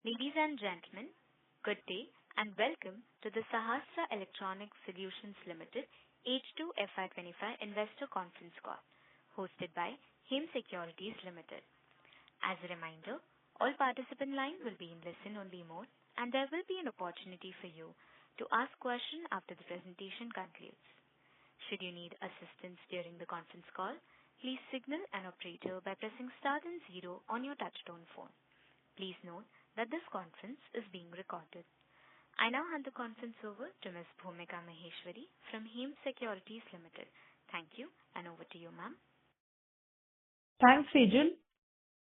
Ladies and gentlemen, good day and welcome to the Sahasra Electronic Solutions Limited H2 FY25 Investor Conference Call, hosted by HIM Securities Limited. As a reminder, all participant lines will be in listen-only mode, and there will be an opportunity for you to ask questions after the presentation concludes. Should you need assistance during the conference call, please signal an operator by pressing star then 0 on your touchtone phone. Please note that this conference is being recorded. I now hand the conference over to Ms. Bhumika Maheshwari from HIM Securities Limited. Thank you, and over to you, ma'am. Thanks, Sejal.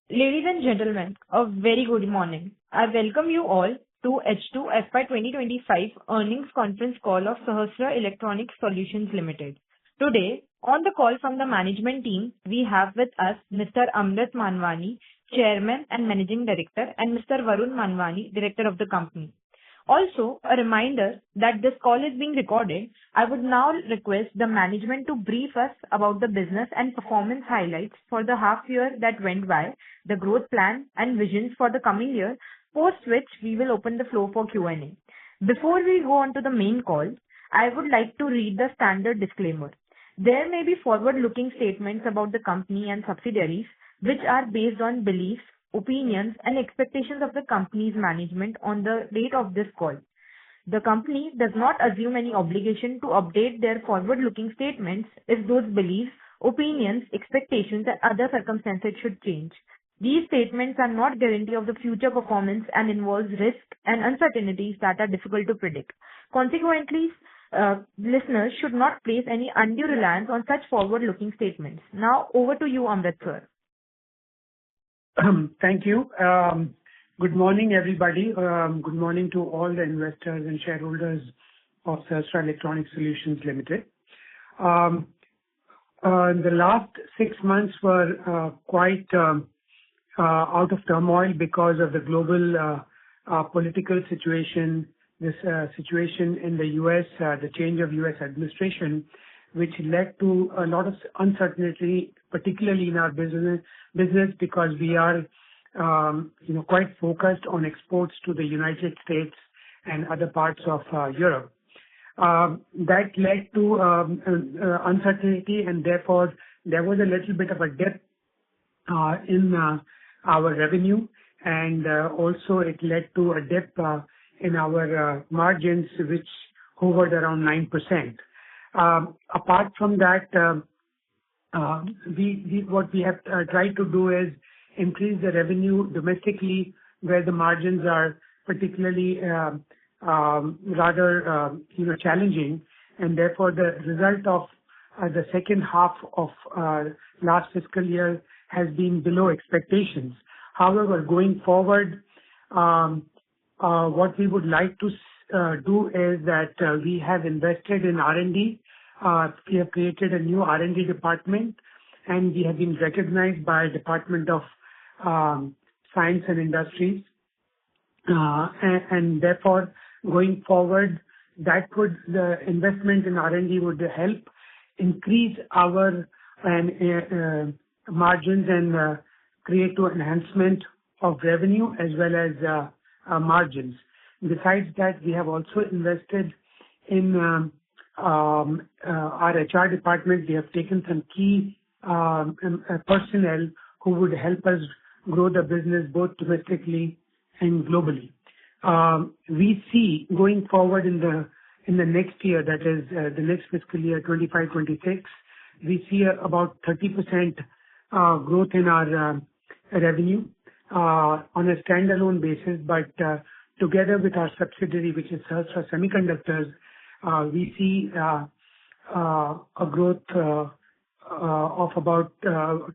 Ladies and gentlemen, a very good morning. I welcome you all to H2 FY 2025 earnings conference call of Sahasra Electronic Solutions Limited. Today, on the call from the management team, we have with us Mr. Amrit Manwani, Chairman and Managing Director, and Mr. Varun Manwani, Director of the company. Also, a reminder that this call is being recorded. I would now request the management to brief us about the business and performance highlights for the half year that went by, the growth plan and visions for the coming year, post which we will open the floor for Q&A. Before we go on to the main call, I would like to read the standard disclaimer. There may be forward-looking statements about the company and subsidiaries which are based on beliefs, opinions, and expectations of the company's management on the date of this call. The company does not assume any obligation to update their forward-looking statements if those beliefs, opinions, expectations, and other circumstances should change. These statements are not guarantee of the future performance and involves risks and uncertainties that are difficult to predict. Consequently, listeners should not place any undue reliance on such forward-looking statements. Now, over to you, Amrit sir. Thank you. Good morning, everybody. Good morning to all the investors and shareholders of Sahasra Electronic Solutions Limited. The last 6 months were quite out of turmoil because of the global political situation, this situation in the U.S., the change of U.S. administration, which led to a lot of uncertainty, particularly in our business because we are, quite focused on exports to the United States and other parts of Europe. That led to uncertainty, and therefore there was a little bit of a dip in our revenue, and also it led to a dip in our margins, which hovered around 9%. Apart from that, what we have tried to do is increase the revenue domestically, where the margins are particularly rather challenging, and therefore the result of the second half of last fiscal year has been below expectations. However, going forward, what we would like to do is that we have invested in R&D. We have created a new R&D department, and we have been recognized by Department of Science and Industries. And therefore, going forward, the investment in R&D would help increase our margins and create an enhancement of revenue as well as margins. Besides that, we have also invested in our HR department. We have taken some key personnel who would help us grow the business both domestically and globally. We see going forward in the next year, that is the next fiscal year 25-26, we see about 30% growth in our revenue on a standalone basis, but together with our subsidiary, which is Sahasra Semiconductors, we see a growth of about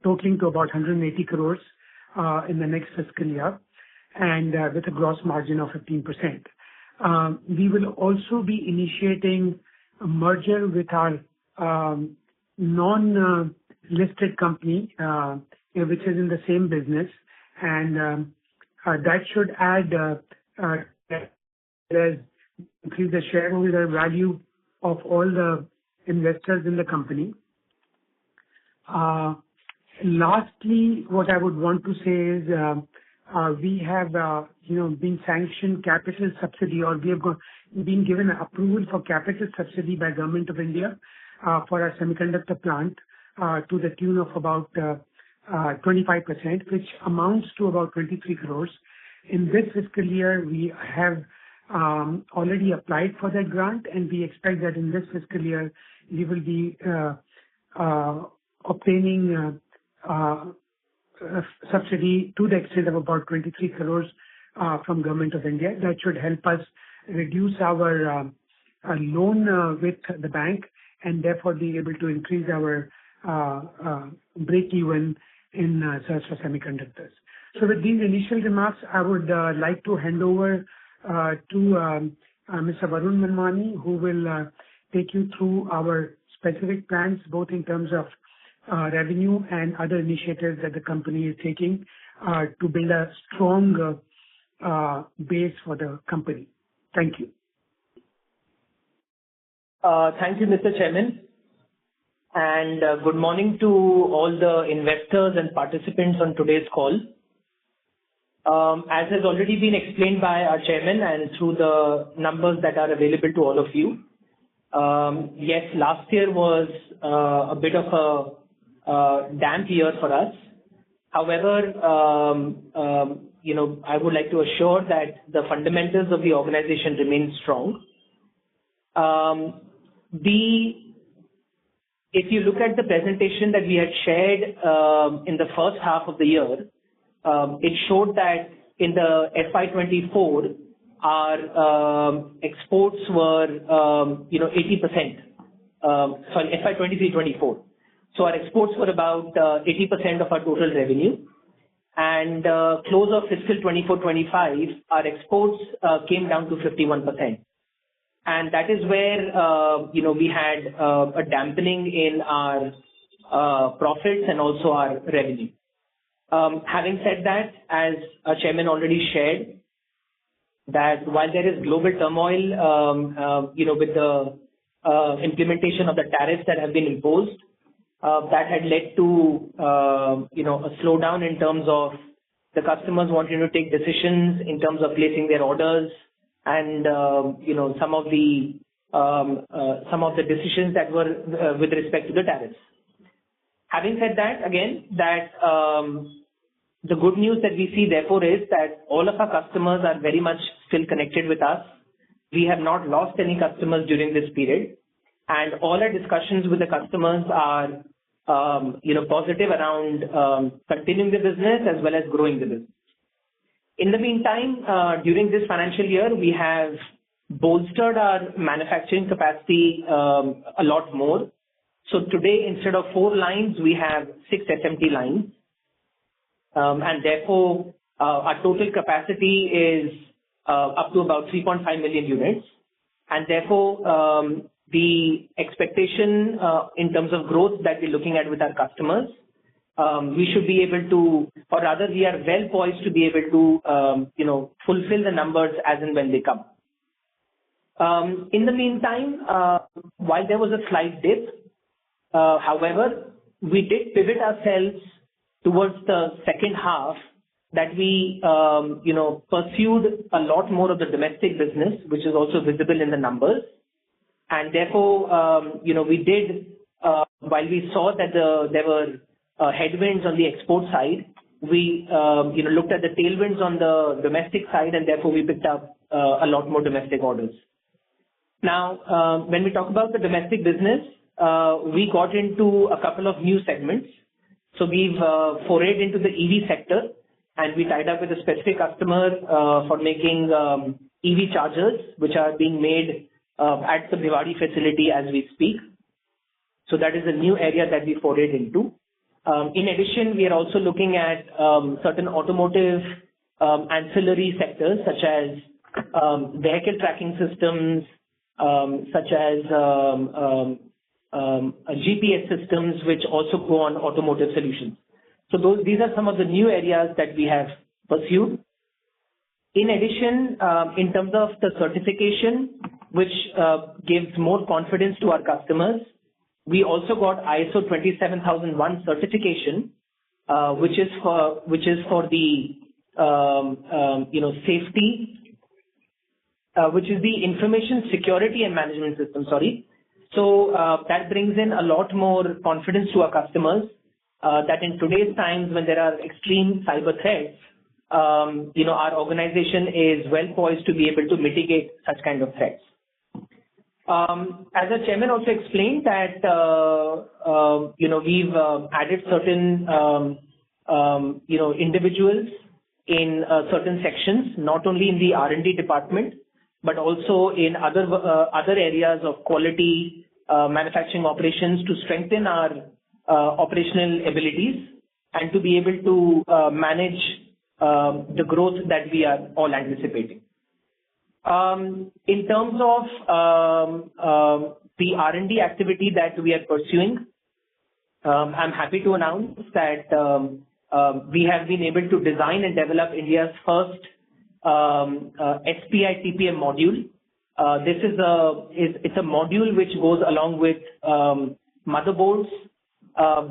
totaling to about 180 crores in the next fiscal year, and with a gross margin of 15%. We will also be initiating a merger with our non-listed company, which is in the same business, and that should add increase the shareholder value of all the investors in the company. Lastly, what I would want to say is we have, been sanctioned capital subsidy, or we have been given approval for capital subsidy by Government of India for our semiconductor plant to the tune of about 25%, which amounts to about 23 crores. In this fiscal year, we have already applied for that grant, and we expect that in this fiscal year, we will be obtaining subsidy to the extent of about 23 crores from Government of India. That should help us reduce our loan with the bank, and therefore be able to increase our break-even in Sahasra Semiconductors. So with these initial remarks, I would like to hand over to Mr. Varun Manmani, who will take you through our specific plans, both in terms of revenue and other initiatives that the company is taking to build a strong base for the company. Thank you. Thank you, Mr. Chairman. And good morning to all the investors and participants on today's call. As has already been explained by our chairman and through the numbers that are available to all of you, yes, last year was a bit of a damp year for us. However, I would like to assure that the fundamentals of the organization remain strong. If you look at the presentation that we had shared in the first half of the year, it showed that in the FY24, our exports were, 80%. Sorry, FY23-24. So our exports were about 80% of our total revenue. And close of fiscal 24-25, our exports came down to 51%. And that is where, we had a dampening in our profits and also our revenue. Having said that, as our chairman already shared, that while there is global turmoil, with the implementation of the tariffs that have been imposed, that had led to, a slowdown in terms of the customers wanting to take decisions in terms of placing their orders, and some of the decisions that were with respect to the tariffs. Having said that, again, that the good news that we see therefore is that all of our customers are very much still connected with us. We have not lost any customers during this period, and all our discussions with the customers are positive around continuing the business as well as growing the business. In the meantime, during this financial year, we have bolstered our manufacturing capacity a lot more. So today, instead of 4 lines, we have 6 SMT lines. And therefore, our total capacity is up to about 3.5 million units. And therefore, the expectation in terms of growth that we're looking at with our customers, we should be able to, or rather we are well poised to be able to, fulfill the numbers as and when they come. In the meantime, while there was a slight dip, however, we did pivot ourselves towards the second half, that we, pursued a lot more of the domestic business, which is also visible in the numbers. And therefore, we did, while we saw that there were headwinds on the export side, we, looked at the tailwinds on the domestic side, and therefore we picked up a lot more domestic orders. Now, when we talk about the domestic business, we got into a couple of new segments. So we've forayed into the EV sector, and we tied up with a specific customer for making EV chargers, which are being made at the Bhiwadi facility as we speak. So that is a new area that we forayed into. In addition, we are also looking at certain automotive ancillary sectors, such as vehicle tracking systems, such as GPS systems, which also go on automotive solutions. So these are some of the new areas that we have pursued. In addition, in terms of the certification, which gives more confidence to our customers, we also got ISO 27001 certification, which is for the safety, which is the information security and management system, sorry. So that brings in a lot more confidence to our customers that in today's times when there are extreme cyber threats, our organization is well poised to be able to mitigate such kind of threats. As the chairman also explained that, we've added certain, individuals in certain sections, not only in the R&D department, but also in other areas of quality, manufacturing operations to strengthen our operational abilities and to be able to manage the growth that we are all anticipating. In terms of the R&D activity that we are pursuing, I'm happy to announce that we have been able to design and develop India's first SPI TPM module. It's a module which goes along with motherboards,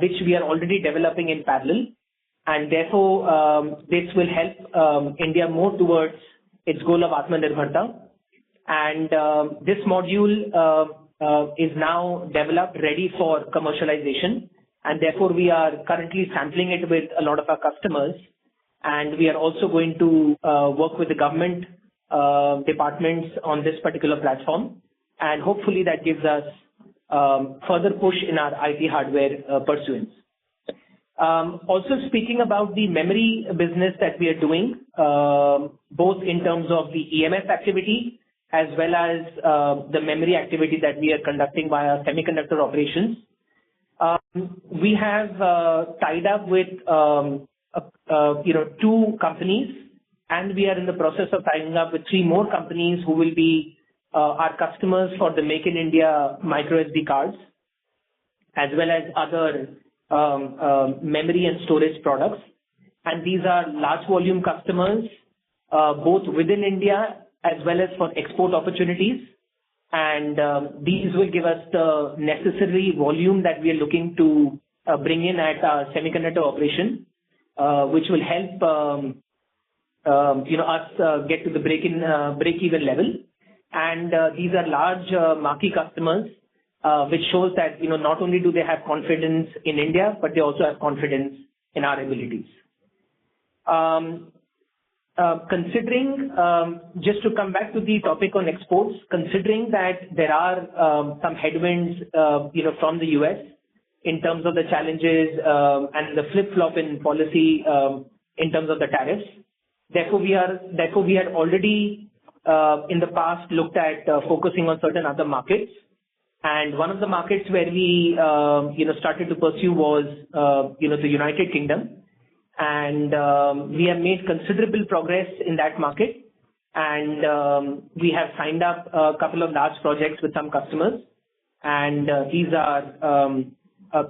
which we are already developing in parallel, and therefore this will help India more towards its goal of Atmanirbharta. And this module is now developed, ready for commercialization, and therefore we are currently sampling it with a lot of our customers. And we are also going to work with the government departments on this particular platform, and hopefully that gives us further push in our IT hardware pursuance. Also speaking about the memory business that we are doing, both in terms of the EMS activity as well as the memory activity that we are conducting via semiconductor operations. We have tied up with 2 companies, and we are in the process of tying up with 3 more companies who will be our customers for the Make in India micro SD cards, as well as other memory and storage products. And these are large volume customers, both within India as well as for export opportunities. And these will give us the necessary volume that we are looking to bring in at our semiconductor operation, which will help us get to the break-even level. And these are large marquee customers, which shows that not only do they have confidence in India, but they also have confidence in our abilities. Considering, just to come back to the topic on exports, considering that there are some headwinds, from the US in terms of the challenges and the flip-flop in policy in terms of the tariffs. Therefore, we had already in the past looked at focusing on certain other markets. And one of the markets where we started to pursue was the United Kingdom. And we have made considerable progress in that market. And we have signed up a couple of large projects with some customers. And these are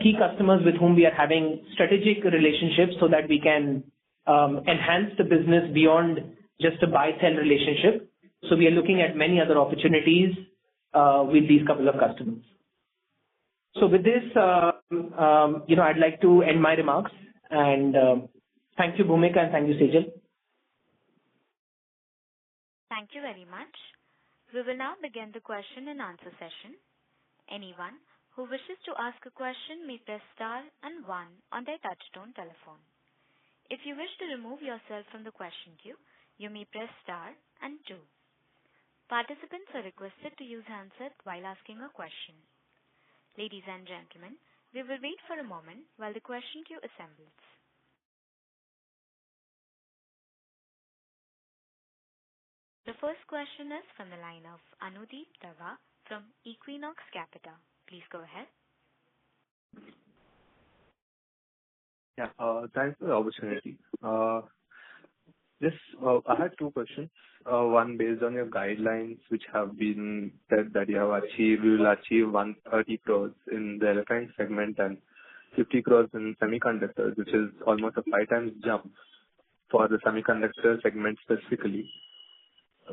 key customers with whom we are having strategic relationships so that we can enhance the business beyond just a buy-sell relationship. So we are looking at many other opportunities with these couple of customers. So with this, I'd like to end my remarks. And thank you, Bhumika, and thank you, Sejal. Thank you very much. We will now begin the question and answer session. Anyone who wishes to ask a question may press star and 1 on their touchtone telephone. If you wish to remove yourself from the question queue, you may press star and 2. Participants are requested to use handset while asking a question. Ladies and gentlemen, we will wait for a moment while the question queue assembles. The first question is from the line of Anudeep Dava from Equinox Capital. Please go ahead. Yeah, thanks for the opportunity. I had 2 questions. One based on your guidelines, which have been said that you will achieve 130 crores in the electronic segment and 50 crores in semiconductors, which is almost a 5 times jump for the semiconductor segment specifically.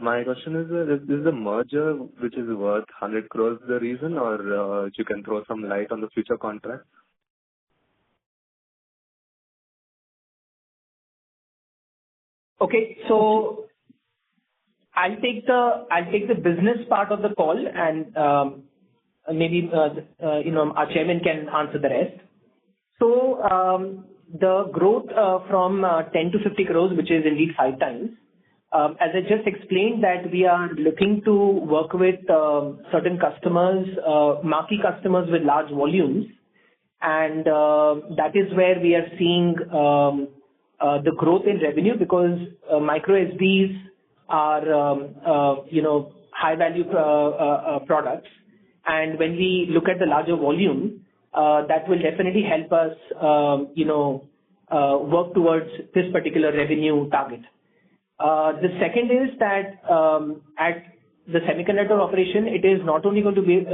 My question is the merger, which is worth 100 crores, the reason, or you can throw some light on the future contract? Okay. So I'll take the business part of the call and maybe our chairman can answer the rest. So the growth from 10 to 50 crores, which is indeed 5 times, as I just explained, that we are looking to work with certain customers, marquee customers with large volumes, and that is where we are seeing the growth in revenue, because micro SDs are high value products, and when we look at the larger volume, that will definitely help us work towards this particular revenue target. The second is that at the semiconductor operation, it is not only going to be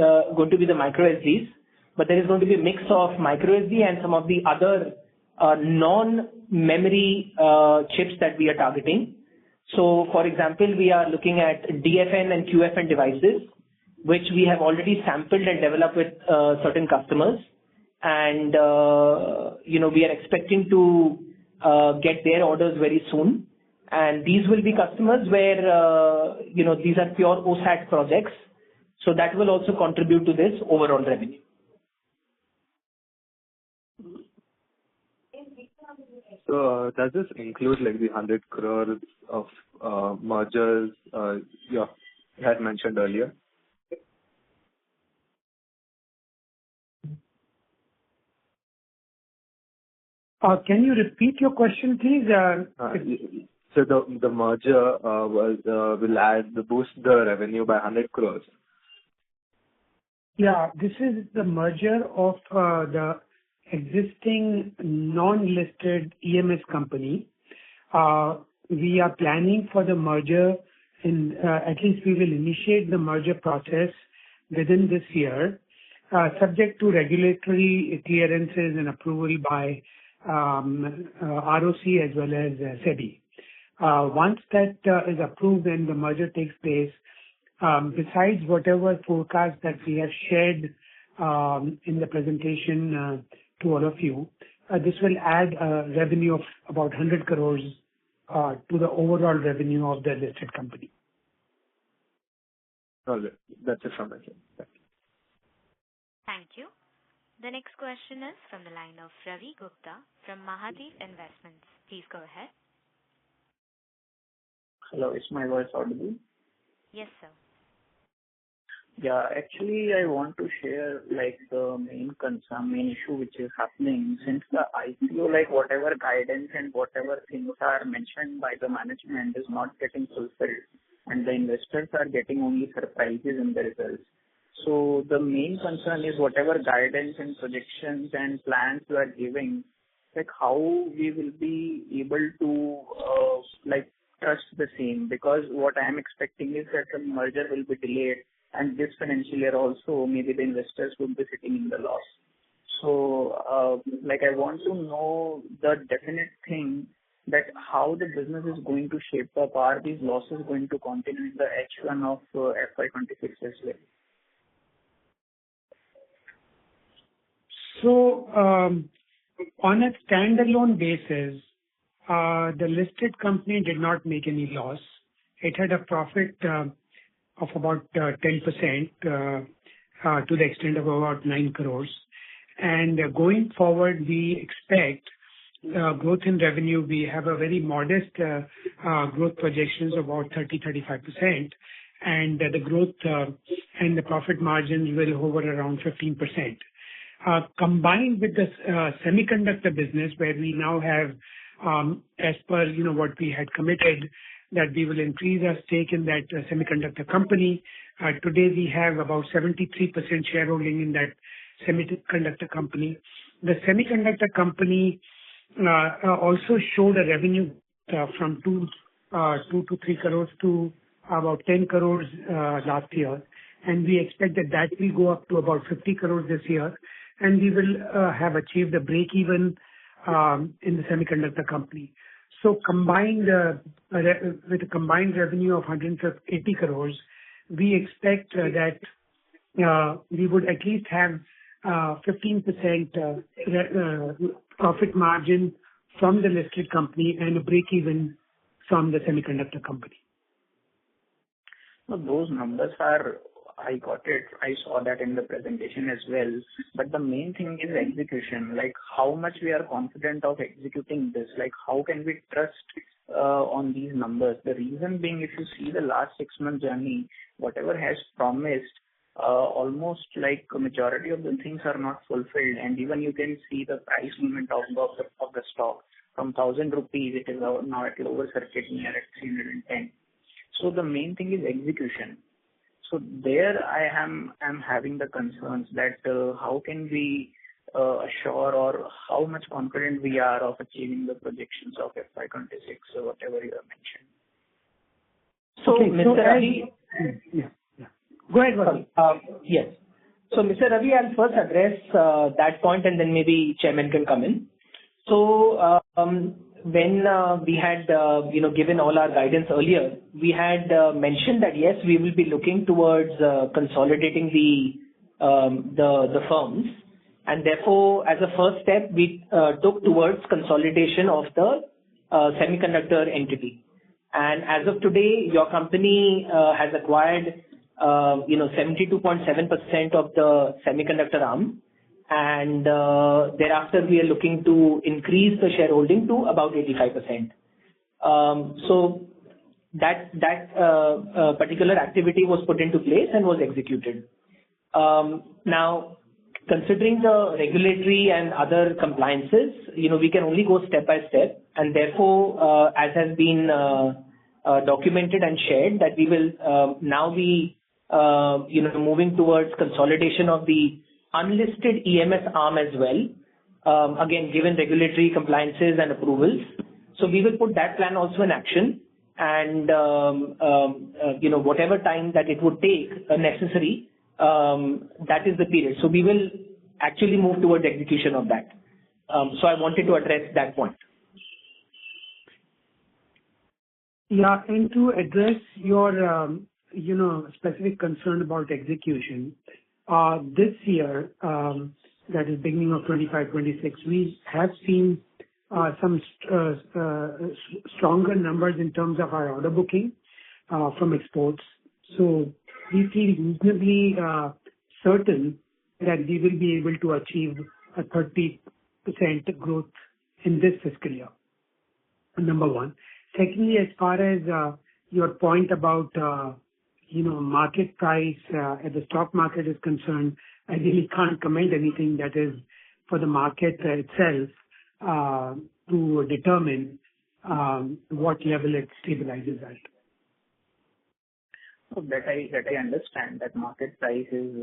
the micro SDs, but there is going to be a mix of micro SD and some of the other non-memory chips that we are targeting. So, for example, we are looking at DFN and QFN devices, which we have already sampled and developed with certain customers, and we are expecting to get their orders very soon. And these will be customers where these are pure OSAT projects, so that will also contribute to this overall revenue. So does this include like the 100 crores of mergers you had mentioned earlier? Can you repeat your question, please? So the merger will boost the revenue by 100 crores. Yeah, this is the merger of the existing non-listed EMS company. We are planning for the merger at least we will initiate the merger process within this year, subject to regulatory clearances and approval by ROC as well as SEBI. Once that is approved and the merger takes place, besides whatever forecast that we have shared in the presentation to all of you, this will add a revenue of about 100 crores to the overall revenue of the listed company. All right. That's it from my side. Thank you. Thank you. The next question is from the line of Ravi Gupta from Mahadeep Investments. Please go ahead. Hello, is my voice audible? Yes, sir. Yeah, actually, I want to share like the main issue which is happening since the IPO, like whatever guidance and whatever things are mentioned by the management is not getting fulfilled, and the investors are getting only surprises in the results. So the main concern is whatever guidance and projections and plans we are giving, like how we will be able to trust the same, because what I am expecting is that the merger will be delayed, and this financial year also maybe the investors will be sitting in the loss. So I want to know the definite thing that how the business is going to shape up. Are these losses going to continue in the H1 of FY26 as well? So, on a standalone basis, the listed company did not make any loss. It had a profit of about 10% to the extent of about 9 crores. And going forward, we expect growth in revenue. We have a very modest growth projections of about 30-35%, and the growth and the profit margins will hover around 15%. Combined with the semiconductor business, where we now have, as per what we had committed, that we will increase our stake in that semiconductor company. Today we have about 73% shareholding in that semiconductor company. The semiconductor company also showed a revenue from 2 to 3 crores to about 10 crores last year, and we expect that will go up to about 50 crores this year, and we will have achieved a break even in the semiconductor company. So combined with a combined revenue of 180 crores, we expect that we would at least have 15% profit margin from the listed company and a break even from the semiconductor company. No, those numbers are, I got it. I saw that in the presentation as well. But the main thing is execution. Like how much we are confident of executing this. Like how can we trust on these numbers? The reason being, if you see the last 6 month journey, whatever has promised, almost like a majority of the things are not fulfilled. And even you can see the price movement of the stock from 1,000 rupees. It is now at lower circuit near at 310. So the main thing is execution. So there I am having the concerns that how can we assure or how much confident we are of achieving the projections of FY26 or whatever you have mentioned. So, Okay, Mr. Ravi, Go ahead, Varun. yes. So, Mr. Ravi, I'll first address that point, and then maybe Chairman can come in. So, when we had given all our guidance earlier, we had mentioned that yes, we will be looking towards consolidating the firms, and therefore, as a first step, we took towards consolidation of the semiconductor entity. And as of today, your company has acquired 72.7% of the semiconductor arm. And thereafter, we are looking to increase the shareholding to about 85%. So that particular activity was put into place and was executed. Now, considering the regulatory and other compliances, we can only go step by step, and therefore, as has been documented and shared, that we will now be moving towards consolidation of the unlisted EMS arm as well, again, given regulatory compliances and approvals. So we will put that plan also in action, and whatever time that it would take necessary, that is the period. So we will actually move towards execution of that. So I wanted to address that point. Yeah, and to address your specific concern about execution, this year, that is beginning of 25-26, we have seen some stronger numbers in terms of our order booking from exports. So we feel reasonably certain that we will be able to achieve a 30% growth in this fiscal year. Number one. Secondly, as far as your point about market price as the stock market is concerned, I really can't comment anything that is for the market itself to determine what level it stabilizes at. So that I understand that market price is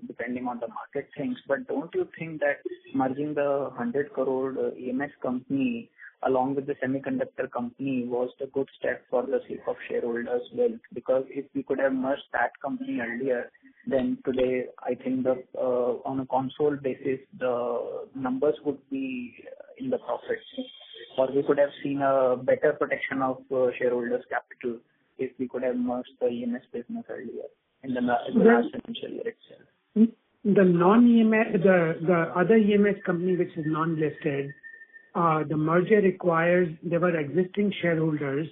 depending on the market things, but don't you think that merging the 100 crore EMS company along with the semiconductor company was the good step for the sake of shareholders' wealth? Because if we could have merged that company earlier, then today I think that on a console basis the numbers would be in the profits, or we could have seen a better protection of shareholders' capital if we could have merged the EMS business earlier in the last financial year itself. The non-EMS, the other EMS company which is non-listed, the merger requires, there were existing shareholders,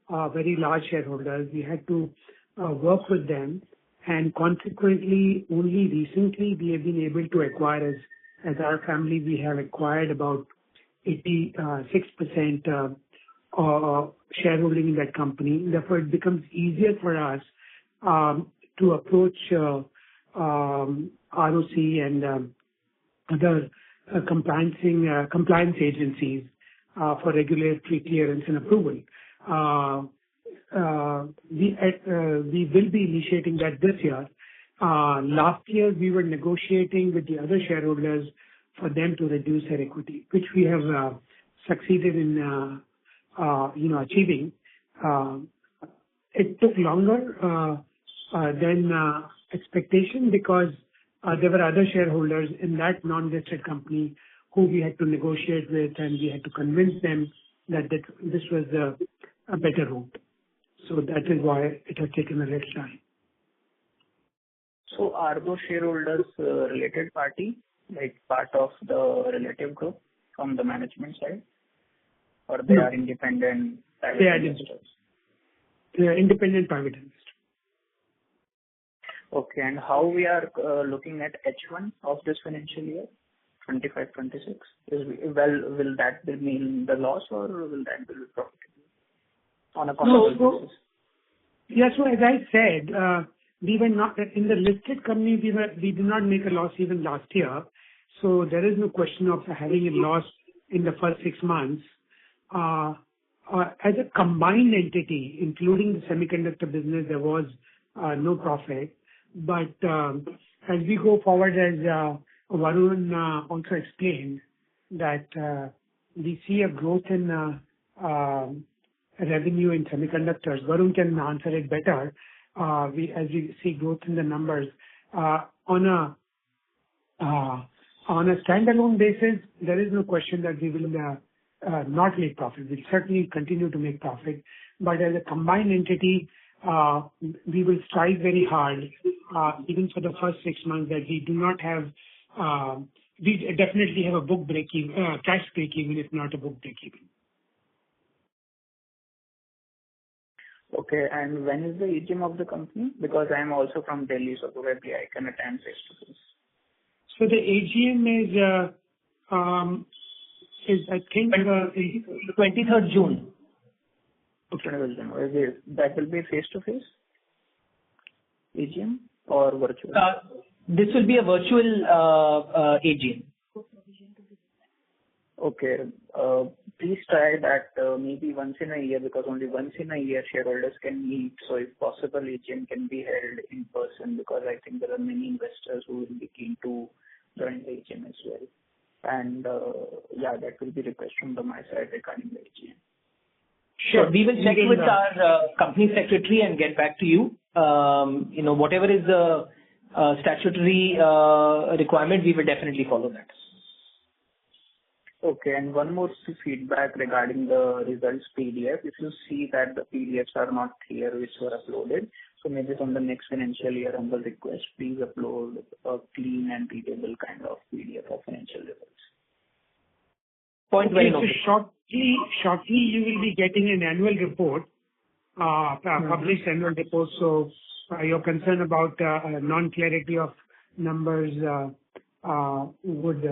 very large shareholders. We had to work with them, and consequently, only recently we have been able to acquire, as our family, we have acquired about 86% shareholding in that company. Therefore, it becomes easier for us to approach ROC and other compliance agencies for regulatory clearance and approval. We will be initiating that this year. Last year, we were negotiating with the other shareholders for them to reduce their equity, which we have succeeded in achieving. It took longer than expectation because there were other shareholders in that non-listed company who we had to negotiate with, and we had to convince them that this was a better route. So that is why it has taken a little time. So are those shareholders related party, like part of the relative group from the management side, or they are independent private They are investors? they are independent private investors. Okay. And how we are looking at H1 of this financial year, 25-26? Will that mean the loss or will that be profitable on a consolidated basis? Yeah, so as I said, we were not in the listed company. We did not make a loss even last year. So there is no question of having a loss in the first 6 months. As a combined entity, including the semiconductor business, there was no profit. But as we go forward, as Varun also explained, that we see a growth in revenue in semiconductors. Varun can answer it better. As we see growth in the numbers on a standalone basis, there is no question that we will not make profit. We'll certainly continue to make profit. But as a combined entity, we will strive very hard, even for the first 6 months, that we do not have, we definitely have a book break-even, cash break-even, if not a book break-even. Okay. And when is the AGM of the company? Because I am also from Delhi, so probably I can attend face-to-face. So the AGM is I think, 23rd June. Okay. That will be face-to-face AGM or virtual? This will be a virtual AGM. Okay. Please try that maybe once in a year, because only once in a year shareholders can meet. So if possible, AGM can be held in person, because I think there are many investors who will be keen to join the AGM as well. And yeah, that will be request from my side regarding the AGM. Sure. We will check with our company secretary and get back to you. Whatever is the statutory requirement, we will definitely follow that. Okay. And one more feedback regarding the results PDF. If you see that the PDFs are not here, which were uploaded, so maybe from the next financial year on the request, please upload a clean and readable kind of PDF of financial results. Point very noted. Shortly, you will be getting an annual report, published annual report. So your concern about non-clarity of numbers would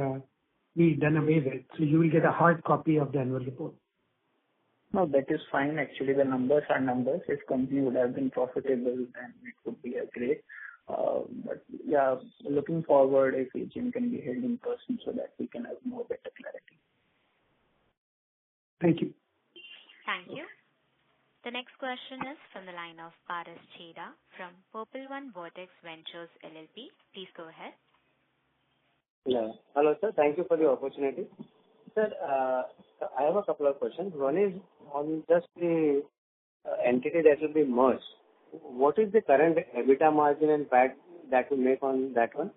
be done away with. So you will get a hard copy of the annual report. No, that is fine. Actually, the numbers are numbers. If company would have been profitable, then it would be a great. But yeah, looking forward, if AGM can be held in person so that we can have more better clarity. Thank you. Thank you. The next question is from the line of Paras Cheda from Purple One Vortex Ventures LLP. Please go ahead. Yeah. Hello, sir. Thank you for the opportunity. Sir, I have a couple of questions. One is on just the entity that will be merged. What is the current EBITDA margin and PAT that will make on that one?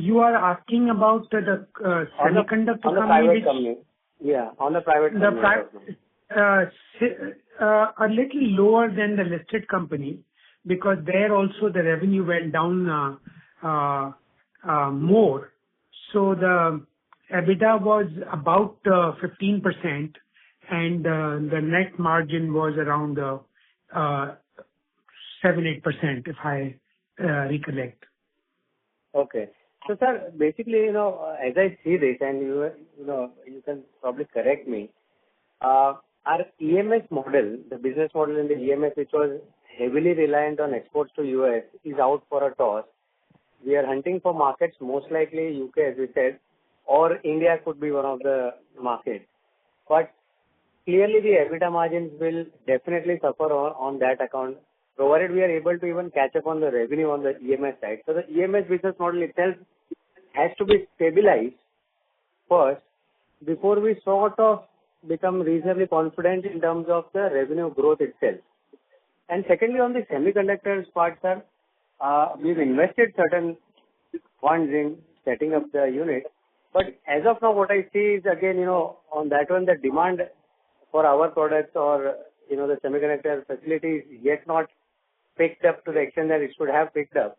You are asking about the semiconductor on the private company. Yeah, on the private company. A little lower than the listed company, because there also the revenue went down more. So the EBITDA was about 15%, and the net margin was around 7-8%, if I recollect. Okay. So, sir, basically, as I see this, and you can probably correct me, our EMS model, the business model in the EMS, which was heavily reliant on exports to US, is out for a toss. We are hunting for markets, most likely UK, as we said, or India could be one of the markets. But clearly, the EBITDA margins will definitely suffer on that account, provided we are able to even catch up on the revenue on the EMS side. So the EMS business model itself has to be stabilized first before we sort of become reasonably confident in terms of the revenue growth itself. And secondly, on the semiconductors part, sir, we've invested certain funds in setting up the unit. But as of now, what I see is, again, on that one, the demand for our products or, the semiconductor facility is yet not picked up to the extent that it should have picked up.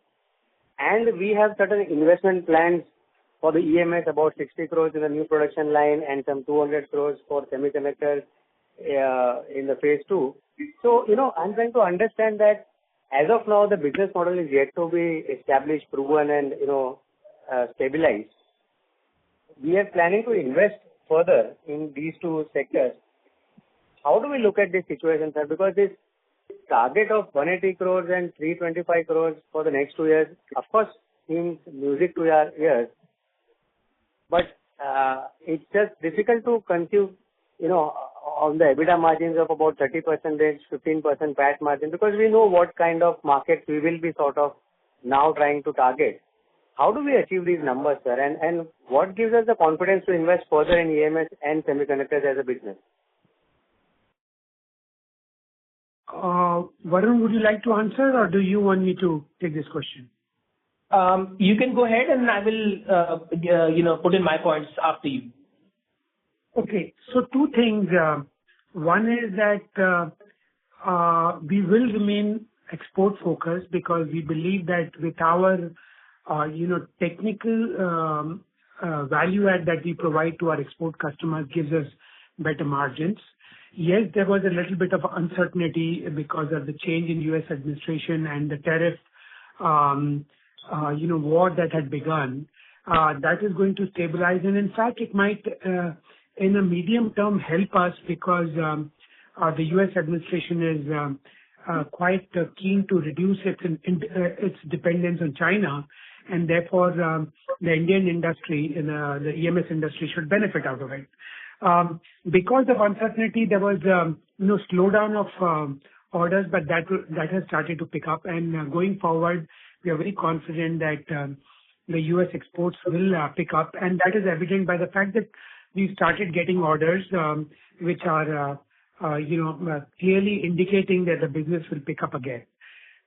And we have certain investment plans for the EMS, about 60 crores in the new production line and some 200 crores for semiconductors in the phase 2. So, I'm trying to understand that as of now, the business model is yet to be established, proven, and, stabilized. We are planning to invest further in these two sectors. How do we look at this situation, sir? Because this target of 180 crores and 325 crores for the next 2 years, of course, seems music to our ears. But it's just difficult to conceive, on the EBITDA margins of about 30%, 15% PAT margin, because we know what kind of markets we will be sort of now trying to target. How do we achieve these numbers, sir? And what gives us the confidence to invest further in EMS and semiconductors as a business? Varun, would you like to answer, or do you want me to take this question? You can go ahead, and I will, put in my points after you. Okay. So two things. One is that we will remain export focused because we believe that with our, technical value add that we provide to our export customers gives us better margins. Yes, there was a little bit of uncertainty because of the change in U.S. administration and the tariff, war that had begun. That is going to stabilize, and in fact, it might, in a medium term, help us because the U.S. administration is quite keen to reduce its dependence on China, and therefore the Indian industry, the EMS industry, should benefit out of it. Because of uncertainty, there was slowdown of orders, but that has started to pick up. And going forward, we are very confident that the U.S. exports will pick up, and that is evident by the fact that we started getting orders which are clearly indicating that the business will pick up again.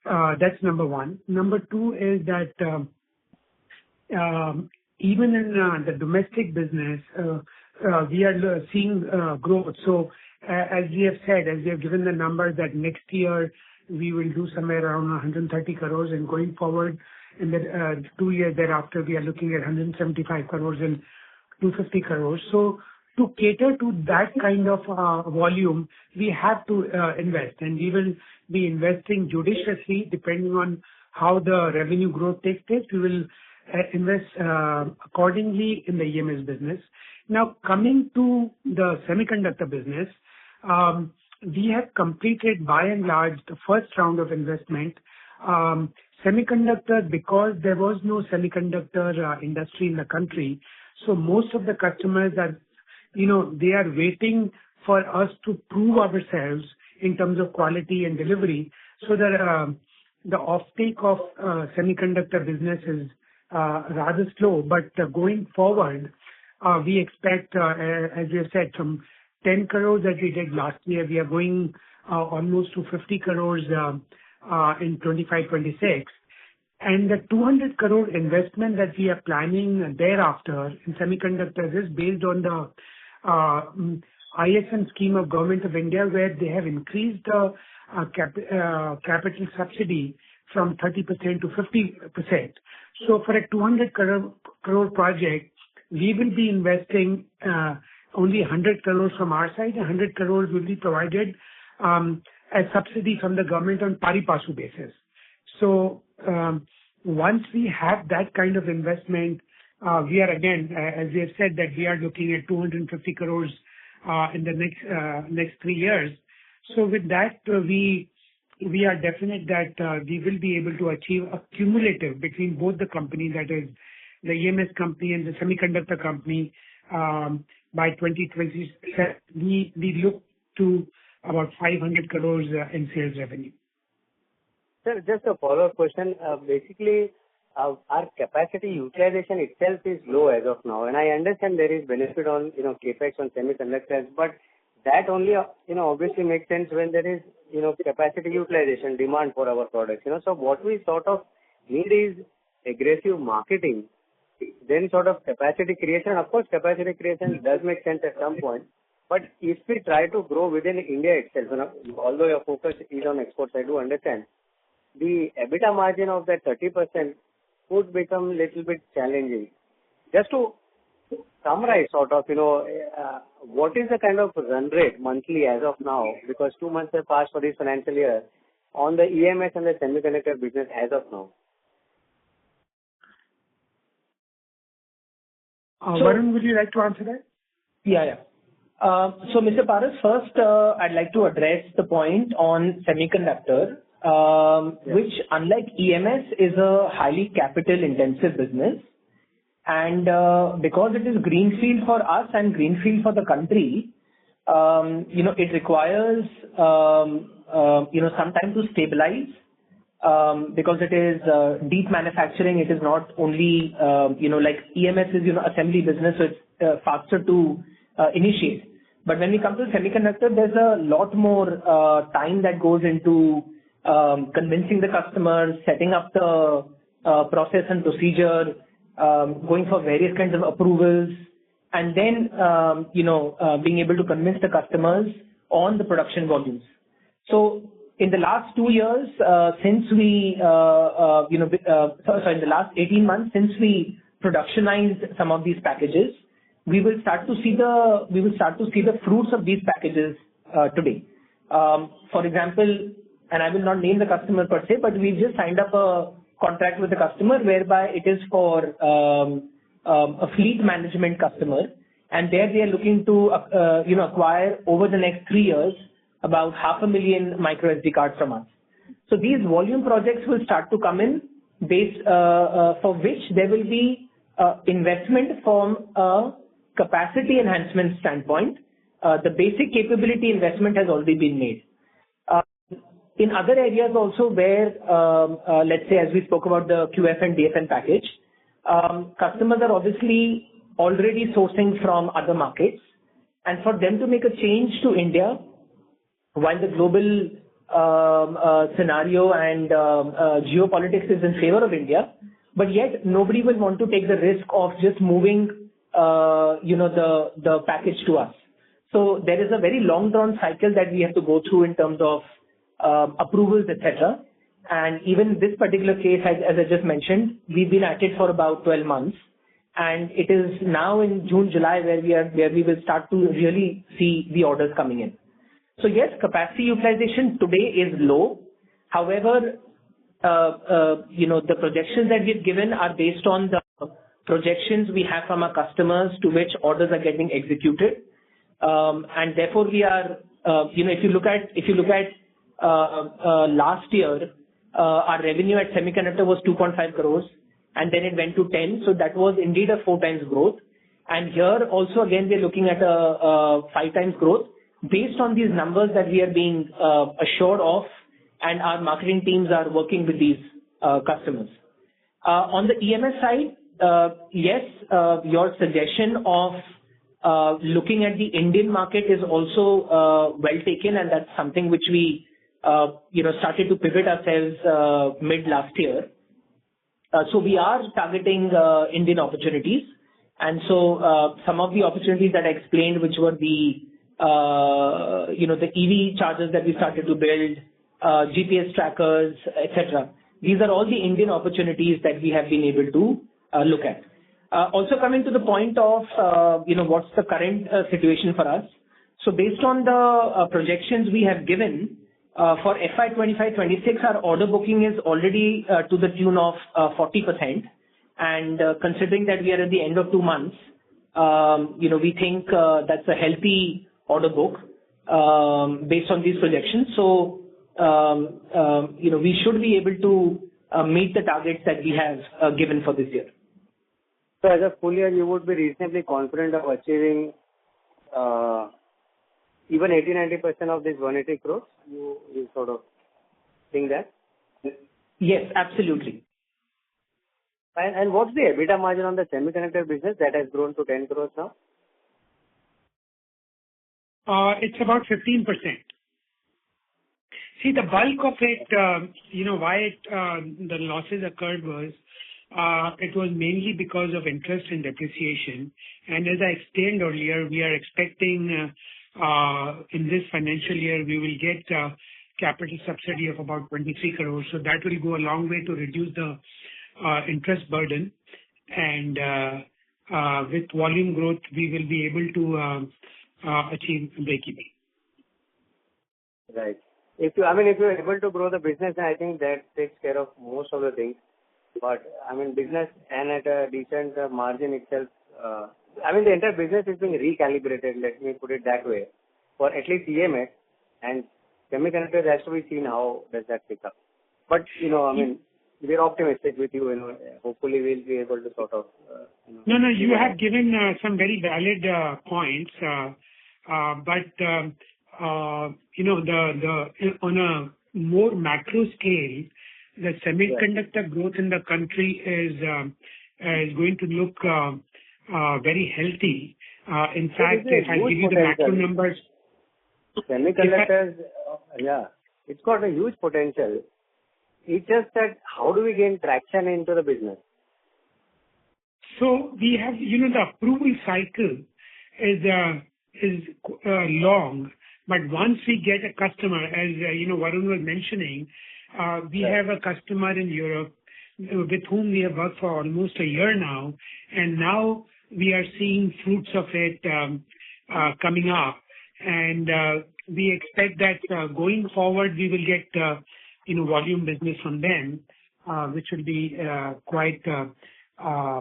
That's number one. Number two is that even in the domestic business, we are seeing growth. So as we have said, as we have given the number that next year we will do somewhere around 130 crores, and going forward in the 2 years thereafter, we are looking at 175 crores and 250 crores. So to cater to that kind of volume, we have to invest, and we will be investing judiciously depending on how the revenue growth takes place. We will invest accordingly in the EMS business. Now, coming to the semiconductor business, we have completed by and large the first round of investment. Semiconductor, because there was no semiconductor industry in the country, so most of the customers are, they are waiting for us to prove ourselves in terms of quality and delivery, so that the offtake of semiconductor business is rather slow. But going forward, we expect, as we have said, from 10 crores that we did last year, we are going almost to 50 crores in 25-26. And the 200 crore investment that we are planning thereafter in semiconductors is based on the ISM scheme of Government of India, where they have increased the capital subsidy from 30% to 50%. So for a 200 crore project, we will be investing only 100 crores from our side. 100 crores will be provided as subsidy from the government on pari passu basis. So once we have that kind of investment, we are again, as we have said, that we are looking at 250 crores in the next 3 years. So with that, we are definite that we will be able to achieve a cumulative between both the company, that is the EMS company and the semiconductor company, by 2027. We look to about 500 crores in sales revenue. Sir, just a follow-up question. Basically, our capacity utilization itself is low as of now, and I understand there is benefit on capex on semiconductors, but that only obviously makes sense when there is capacity utilization demand for our products. So what we sort of need is aggressive marketing, then sort of capacity creation. Of course, capacity creation does make sense at some point, but if we try to grow within India itself, although your focus is on exports, I do understand, the EBITDA margin of that 30% would become a little bit challenging. Just to summarize sort of, what is the kind of run rate monthly as of now? Because 2 months have passed for this financial year on the EMS and the semiconductor business as of now. Varun, would you like to answer that? Yeah. So, Mr. Paras, first, I'd like to address the point on semiconductor, which, unlike EMS, is a highly capital-intensive business. And because it is greenfield for us and greenfield for the country, it requires, some time to stabilize, because it is deep manufacturing. It is not only, like EMS is, assembly business, so it's faster to initiate. But when we come to semiconductor, there's a lot more time that goes into convincing the customers, setting up the process and procedure, going for various kinds of approvals, and then, being able to convince the customers on the production volumes. So in the last 2 years, in the last 18 months, since we productionized some of these packages, we will start to see the fruits of these packages today. For example, and I will not name the customer per se, but we just signed up a contract with the customer whereby it is for a fleet management customer, and there they are looking to acquire over the next 3 years about 500,000 micro SD cards from us. So these volume projects will start to come in, for which there will be investment from a capacity enhancement standpoint. The basic capability investment has already been made. In other areas also where, let's say, as we spoke about the QF and DFN package, customers are obviously already sourcing from other markets, and for them to make a change to India, while the global scenario and geopolitics is in favor of India, but yet nobody will want to take the risk of just moving, the package to us. So there is a very long drawn cycle that we have to go through in terms of approvals, etc. And even this particular case, as I just mentioned, we've been at it for about 12 months, and it is now in June, July where we will start to really see the orders coming in. So yes, capacity utilization today is low. However, the projections that we've given are based on the projections we have from our customers to which orders are getting executed, and therefore we are, if you look at last year, our revenue at semiconductor was 2.5 crores, and then it went to 10. So that was indeed a 4 times growth. And here also again we're looking at a 5 times growth based on these numbers that we are being assured of, and our marketing teams are working with these customers. On the EMS side, yes, your suggestion of looking at the Indian market is also well taken, and that's something which we started to pivot ourselves mid last year. So we are targeting Indian opportunities, and so some of the opportunities that I explained, which were the EV chargers that we started to build, GPS trackers, etc. These are all the Indian opportunities that we have been able to look at. Also coming to the point of what's the current situation for us. So based on the projections we have given for FY25-26, our order booking is already to the tune of 40%, and considering that we are at the end of 2 months, we think that's a healthy order book based on these projections. So we should be able to meet the targets that we have given for this year. So as a full year, you would be reasonably confident of achieving even 80-90% of this 180 crores? You sort of think that? Yes, absolutely. And what's the EBITDA margin on the semiconductor business that has grown to 10 crores now? It's about 15%. See, the bulk of it, why the losses occurred was, it was mainly because of interest and depreciation. And as I explained earlier, we are expecting in this financial year, we will get capital subsidy of about 23 crores. So that will go a long way to reduce the interest burden. And with volume growth, we will be able to achieve break-even. Right. If you're able to grow the business, I think that takes care of most of the things. But business and at a decent margin itself, the entire business is being recalibrated, let me put it that way, for at least EMS, and semiconductors has to be seen how does that pick up. But, we're optimistic with you, hopefully we'll be able to sort of... No, you have given some very valid points, but on a more macro scale, the semiconductor growth in the country is going to look very healthy. In fact, if I give you the macro numbers, semiconductors, it's got a huge potential. It's just that how do we gain traction into the business? So we have, the approval cycle is long, but once we get a customer, as Varun was mentioning, we have a customer in Europe with whom we have worked for almost a year now, and now we are seeing fruits of it coming up, and we expect that going forward we will get volume business from them, which will be quite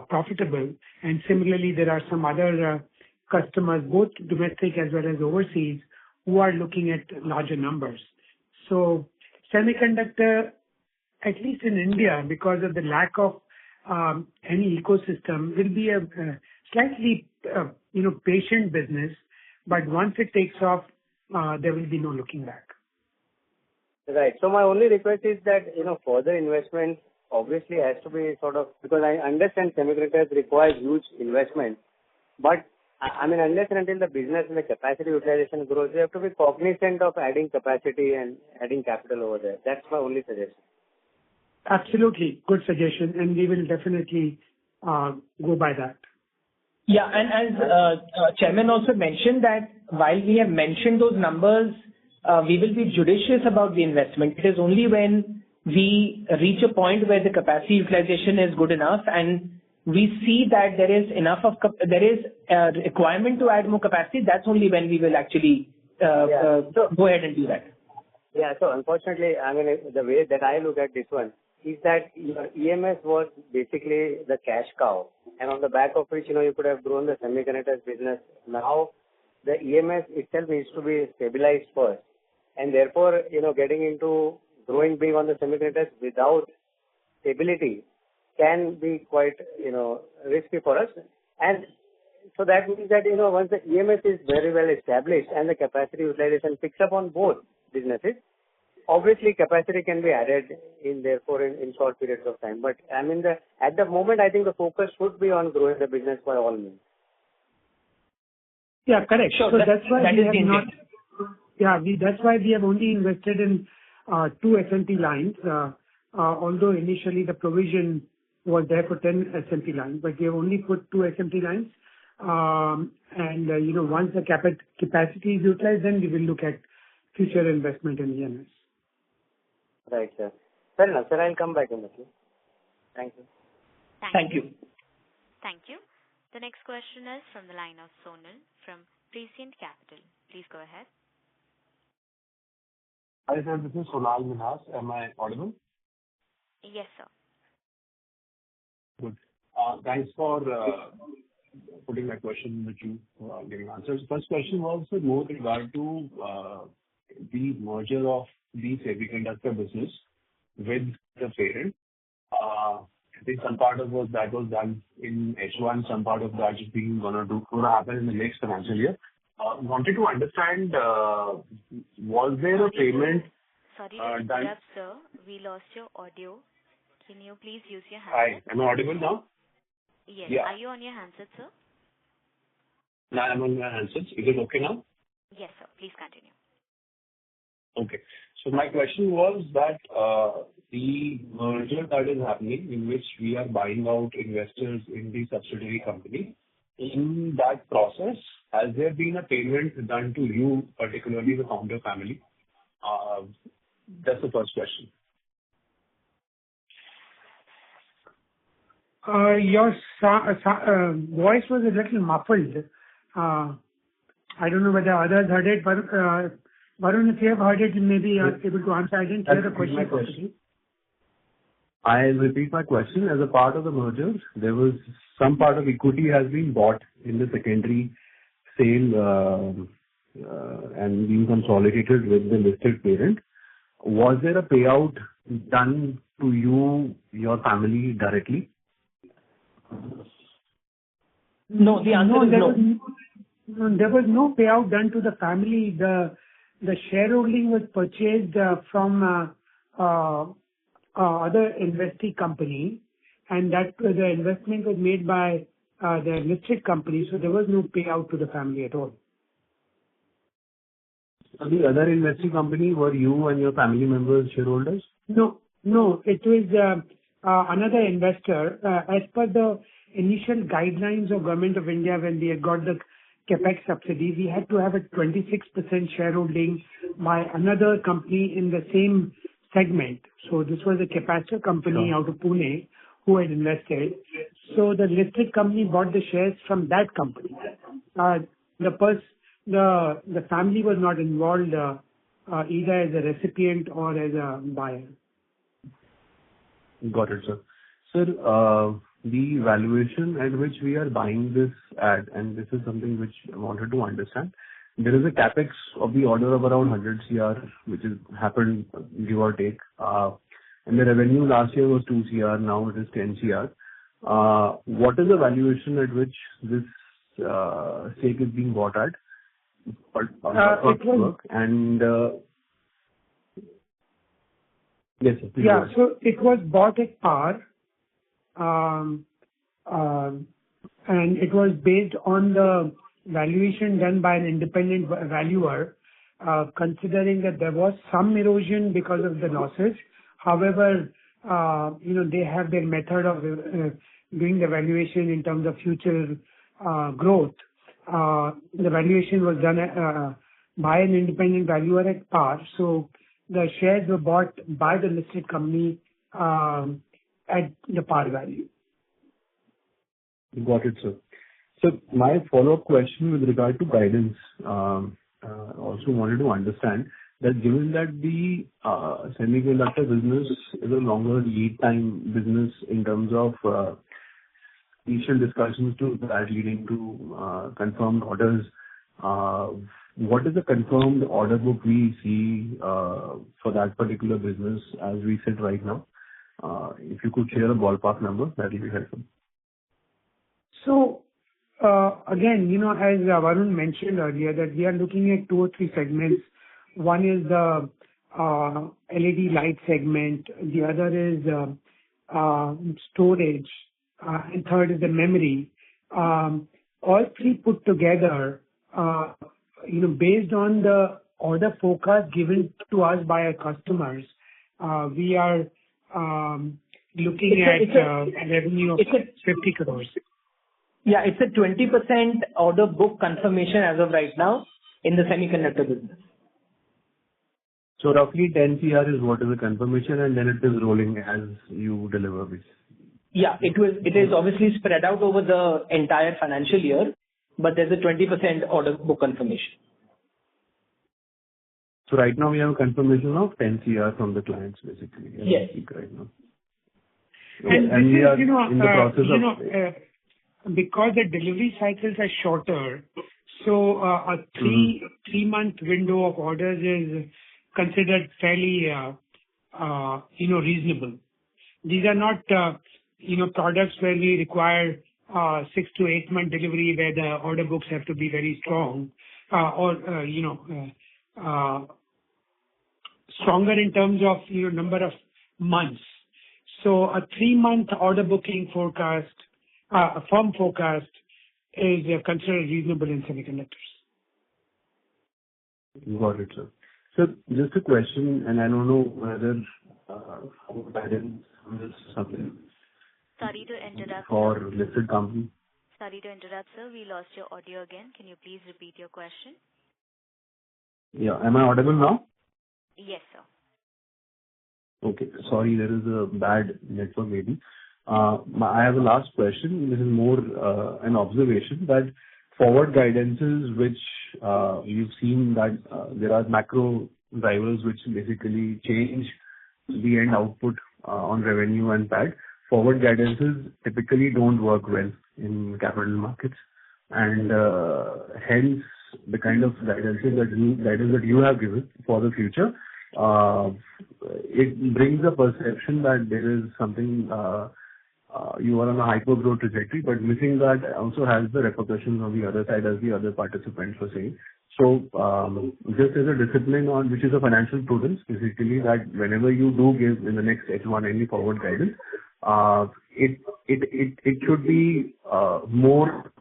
profitable. And similarly, there are some other customers, both domestic as well as overseas, who are looking at larger numbers. So semiconductor, at least in India, because of the lack of any ecosystem, will be a slightly patient business, but once it takes off, there will be no looking back. Right. So my only request is that, further investment obviously has to be sort of, because I understand semiconductors require huge investment, but unless and until the business and the capacity utilization grows, you have to be cognizant of adding capacity and adding capital over there. That's my only suggestion. Absolutely. Good suggestion, and we will definitely go by that. Yeah, and as Chairman also mentioned that while we have mentioned those numbers, we will be judicious about the investment. It is only when we reach a point where the capacity utilization is good enough and we see that there is a requirement to add more capacity, that's only when we will actually go ahead and do that. Yeah, so unfortunately, the way that I look at this one is that your EMS was basically the cash cow, and on the back of which, you could have grown the semiconductors business. Now, the EMS itself needs to be stabilized first, and therefore, getting into growing big on the semiconductors without stability can be quite, risky for us. And so that means that, once the EMS is very well established and the capacity utilization picks up on both businesses, obviously capacity can be added in short periods of time. But at the moment, I think the focus should be on growing the business by all means. Yeah, correct. Sure, so that's why that we is have the not. intent. Yeah, that's why we have only invested in 2 SMT lines. Although initially the provision was there for 10 SMT lines, but we have only put 2 SMT lines. Once the capacity is utilized, then we will look at future investment in EMS. Right, sir. Fair enough, sir. I'll come back in the queue. Thank you. Thank you. Thank you. The next question is from the line of Sonal from Prescient Capital. Please go ahead. Hi, sir. This is Sonal Minhas. Am I audible? Yes, sir. Good. Thanks for putting my question in the queue, giving answers. First question was more with regard to the merger of the semiconductor business with the parent. I think some part of that was done in H1, some part of that is going to happen in the next financial year. Wanted to understand, was there a payment? Sorry to interrupt, sir. We lost your audio. Can you please use your Hi, handset? am I audible now? Yes. Yeah. Are you on your handset, sir? No, I'm on my handsets. Is it okay now? Yes, sir. Please continue. Okay. So my question was that the merger that is happening, in which we are buying out investors in the subsidiary company, in that process, has there been a payment done to you, particularly the founder family? That's the first question. Your voice was a little muffled. I don't know whether others heard it, but Varun, if you have heard it, you may be able to answer. I didn't hear the question properly. I'll repeat my question. As a part of the merger, there was some part of equity has been bought in the secondary sale and being consolidated with the listed parent. Was there a payout done to you, your family directly? No, the answer is no. There was no payout done to the family. The shareholding was purchased from other investee company, and that the investment was made by the listed company, so there was no payout to the family at all. So the other investing company, were you and your family members shareholders? No, it was another investor. As per the initial guidelines of Government of India, when we had got the capex subsidy, we had to have a 26% shareholding by another company in the same segment. So this was a capacitor company out of Pune who had invested. So the listed company bought the shares from that company. The family was not involved either as a recipient or as a buyer. Got it, sir. Sir, the valuation at which we are buying this at, and this is something which I wanted to understand, there is a capex of the order of around 100 crore, which has happened, give or take. And the revenue last year was 2 crore, now it is 10 crore. What is the valuation at which this stake is being bought at? Yes, sir. Yeah, so it was bought at par, and it was based on the valuation done by an independent valuer, considering that there was some erosion because of the losses. However, they have their method of doing the valuation in terms of future growth. The valuation was done by an independent valuer at par. So the shares were bought by the listed company at the par value. Got it, sir. So my follow-up question with regard to guidance, also wanted to understand that given that the semiconductor business is a longer lead time business in terms of initial discussions to that leading to confirmed orders, what is the confirmed order book we see for that particular business as we sit right now? If you could share a ballpark number, that will be helpful. So, again, as Varun mentioned earlier, that we are looking at 2 or 3 segments. One is the LED light segment, the other is storage, and third is the memory. All 3 put together, based on the order forecast given to us by our customers, we are looking at revenue of 50 crores. Yeah, it's a 20% order book confirmation as of right now in the semiconductor business. So roughly 10 CR is what is the confirmation, and then it is rolling as you deliver this. Yeah, it is obviously spread out over the entire financial year, but there's a 20% order book confirmation. So right now we have a confirmation of 10 CR from the clients, basically. Yes. Right now. And we are in the process of because the delivery cycles are shorter, so a 3-month window of orders is considered fairly reasonable. These are not products where we require 6 to 8 month delivery, where the order books have to be very strong or stronger in terms of number of months. So a 3-month order booking forecast, a firm forecast, is considered reasonable in semiconductors. Got it, sir. So just a question, and I don't know whether guidance is something. Sorry to interrupt. For listed company. Sorry to interrupt, sir. We lost your audio again. Can you please repeat your question? Yeah. Am I audible now? Yes, sir. Okay. Sorry, there is a bad network maybe. I have a last question. This is more an observation that forward guidances which you've seen that there are macro drivers which basically change the end output on revenue and PAT. Forward guidances typically don't work well in capital markets, and hence the kind of guidance that you have given for the future, it brings a perception that there is something you are on a hyper growth trajectory, but missing that also has the repercussions on the other side, as the other participants were saying. So, just as a discipline on which is a financial prudence, basically, that whenever you do give in the next H1 any forward guidance, it should be more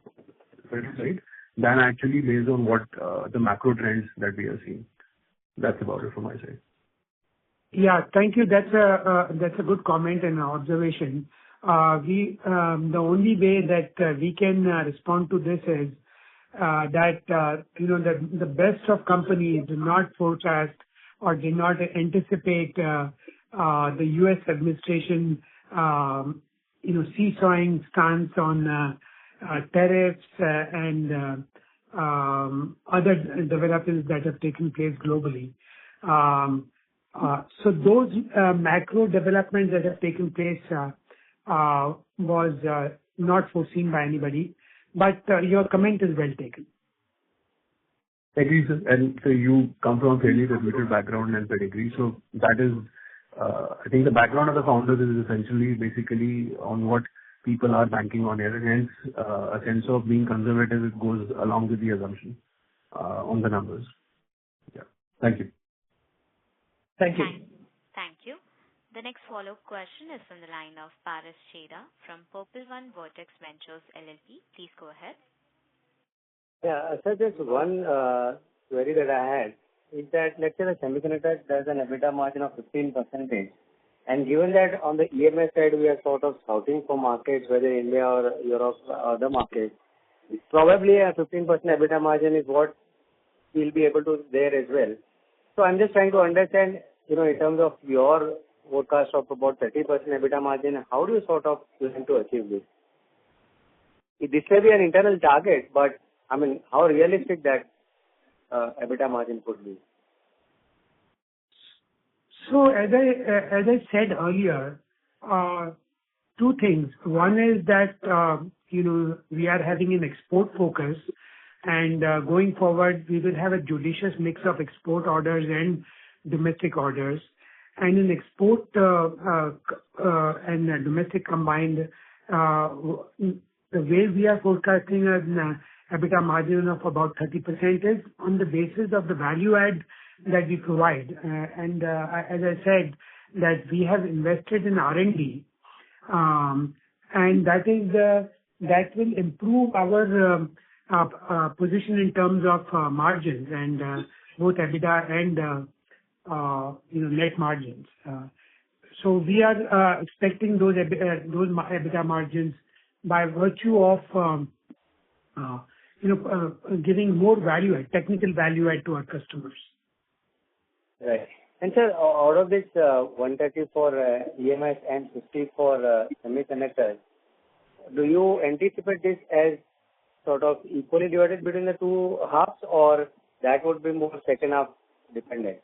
right than actually based on what the macro trends that we are seeing. That's about it from my side. Yeah, thank you. That's a good comment and observation. The only way that we can respond to this is that the best of companies do not forecast or do not anticipate the U.S. administration seesawing stance on tariffs and other developments that have taken place globally. So those macro developments that have taken place was not foreseen by anybody, but your comment is well taken. Thank you, sir. And so you come from a fairly reputed background and pedigree, so that is, I think the background of the founders is essentially basically on what people are banking on here, and hence a sense of being conservative goes along with the assumption on the numbers. Yeah. Thank you. Thank you. Thank you. The next follow-up question is from the line of Paras Cheda from Purple One Vertex Ventures LLP. Please go ahead. Yeah, so just one query that I had is that, let's say the semiconductor does an EBITDA margin of 15%, and given that on the EMS side we are sort of scouting for markets, whether India or Europe or other markets, probably a 15% EBITDA margin is what we'll be able to there as well. So I'm just trying to understand, in terms of your forecast of about 30% EBITDA margin, how do you sort of plan to achieve this? This may be an internal target, but I mean, how realistic that EBITDA margin could be? So as I said earlier, two things. One is that we are having an export focus, and going forward we will have a judicious mix of export orders and domestic orders. And in export and domestic combined, the way we are forecasting an EBITDA margin of about 30% is on the basis of the value add that we provide. And as I said, that we have invested in R&D, and that will improve our position in terms of margins and both EBITDA and net margins. So we are expecting those EBITDA margins by virtue of giving more value add, technical value add to our customers. Right. And sir, out of this 130 for EMS and 50 for semiconductors, do you anticipate this as sort of equally divided between the two halves, or that would be more second half dependent?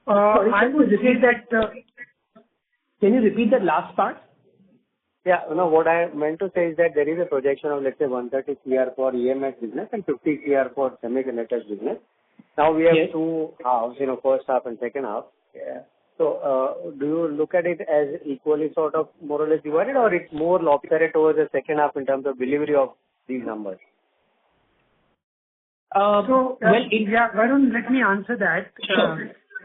I would say that. Can you repeat that last part? Yeah, what I meant to say is that there is a projection of, let's say, 130 CR for EMS business and 50 CR for semiconductors business. Now we have two halves, first half and second half. Yeah. So, do you look at it as equally sort of more or less divided, or it's more lopsided towards the second half in terms of delivery of these numbers? Varun, let me answer that,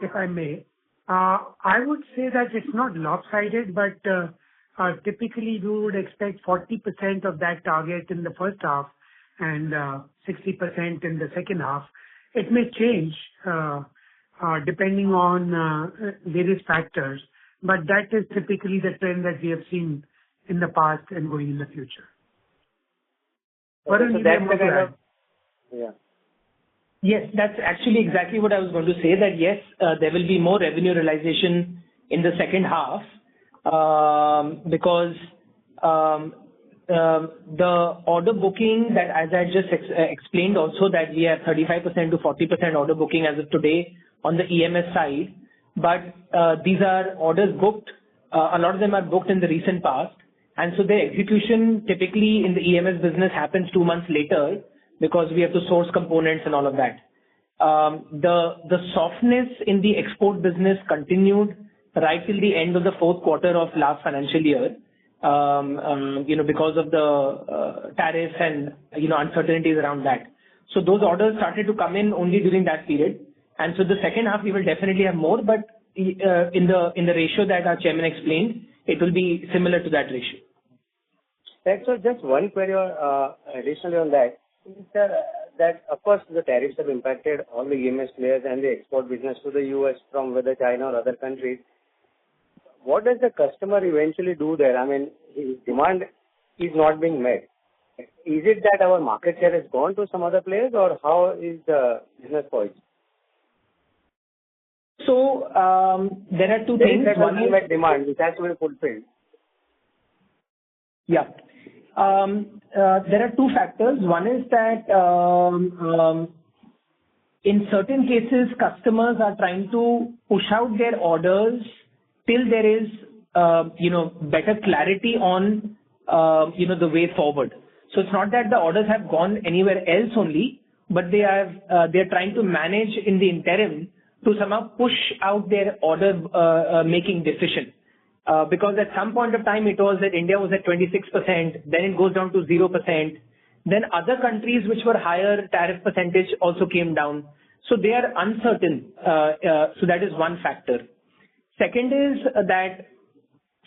if I may. I would say that it's not lopsided, but typically we would expect 40% of that target in the first half and 60% in the second half. It may change depending on various factors, but that is typically the trend that we have seen in the past and going in the future. Varun, yeah. Yes, that's actually exactly what I was going to say, that yes, there will be more revenue realization in the second half, because the order booking that, as I just explained also, that we have 35% to 40% order booking as of today on the EMS side. But these are orders booked. A lot of them are booked in the recent past. And so the execution typically in the EMS business happens 2 months later because we have to source components and all of that. The softness in the export business continued right till the end of the fourth quarter of last financial year, because of the tariffs and, uncertainties around that. So those orders started to come in only during that period. And so the second half, we will definitely have more, but in the ratio that our chairman explained, it will be similar to that ratio. Thanks. So just one query additionally on that. That of course the tariffs have impacted all the EMS players and the export business to the US from whether China or other countries. What does the customer eventually do there? I mean, his demand is not being met. Is it that our market share has gone to some other players, or how is the business poised? So there are two things. One is demand which has to be fulfilled. Yeah. There are two factors. One is that in certain cases, customers are trying to push out their orders till there is, better clarity on, the way forward. So it's not that the orders have gone anywhere else only, but they're trying to manage in the interim to somehow push out their order making decision. Because at some point of time it was that India was at 26%, then it goes down to 0%. Then other countries which were higher tariff percentage also came down. So they are uncertain. So that is one factor. Second is that